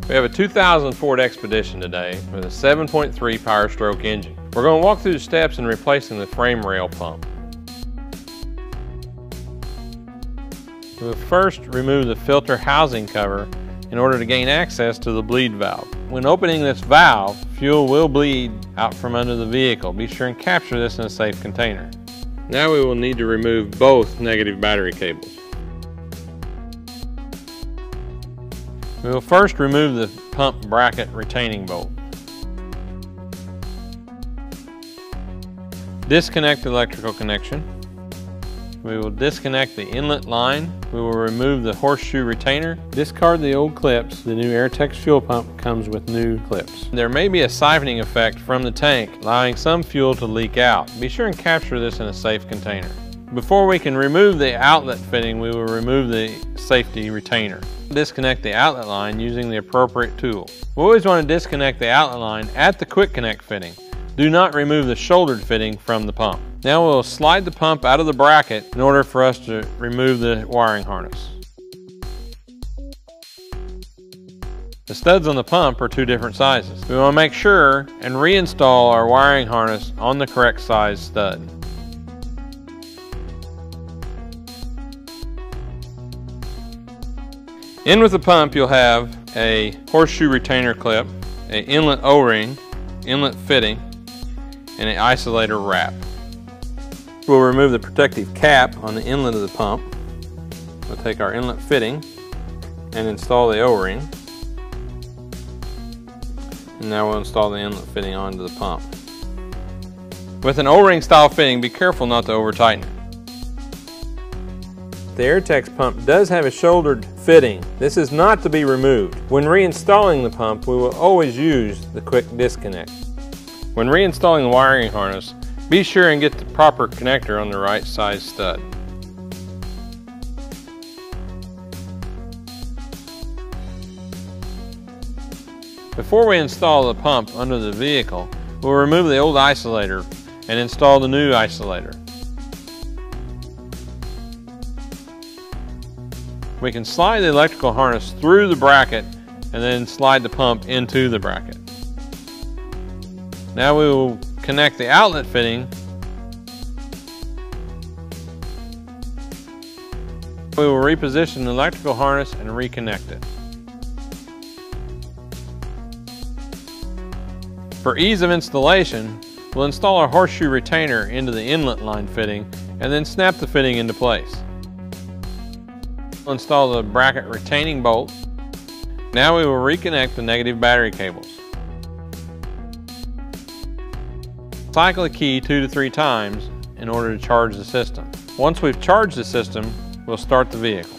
We have a 2000 Ford Expedition today with a 7.3 power stroke engine. We're going to walk through the steps in replacing the frame rail pump. We'll first remove the filter housing cover in order to gain access to the bleed valve. When opening this valve, fuel will bleed out from under the vehicle. Be sure and capture this in a safe container. Now we will need to remove both negative battery cables. We will first remove the pump bracket retaining bolt. Disconnect the electrical connection. We will disconnect the inlet line. We will remove the horseshoe retainer. Discard the old clips. The new Airtex fuel pump comes with new clips. There may be a siphoning effect from the tank, allowing some fuel to leak out. Be sure and capture this in a safe container. Before we can remove the outlet fitting, we will remove the safety retainer. Disconnect the outlet line using the appropriate tool. We always want to disconnect the outlet line at the quick connect fitting. Do not remove the shouldered fitting from the pump. Now we'll slide the pump out of the bracket in order for us to remove the wiring harness. The studs on the pump are two different sizes. We want to make sure and reinstall our wiring harness on the correct size stud. In with the pump, you'll have a horseshoe retainer clip, an inlet O-ring, inlet fitting, and an isolator wrap. We'll remove the protective cap on the inlet of the pump. We'll take our inlet fitting and install the O-ring. And now we'll install the inlet fitting onto the pump. With an O-ring style fitting, be careful not to over tighten it. The Airtex pump does have a shouldered fitting. This is not to be removed. When reinstalling the pump, we will always use the quick disconnect. When reinstalling the wiring harness, be sure and get the proper connector on the right size stud. Before we install the pump under the vehicle, we'll remove the old isolator and install the new isolator. We can slide the electrical harness through the bracket and then slide the pump into the bracket. Now we will connect the outlet fitting. We will reposition the electrical harness and reconnect it. For ease of installation, we'll install our horseshoe retainer into the inlet line fitting and then snap the fitting into place. We'll install the bracket retaining bolt. Now we will reconnect the negative battery cables. Cycle the key 2 to 3 times in order to charge the system. Once we've charged the system, we'll start the vehicle.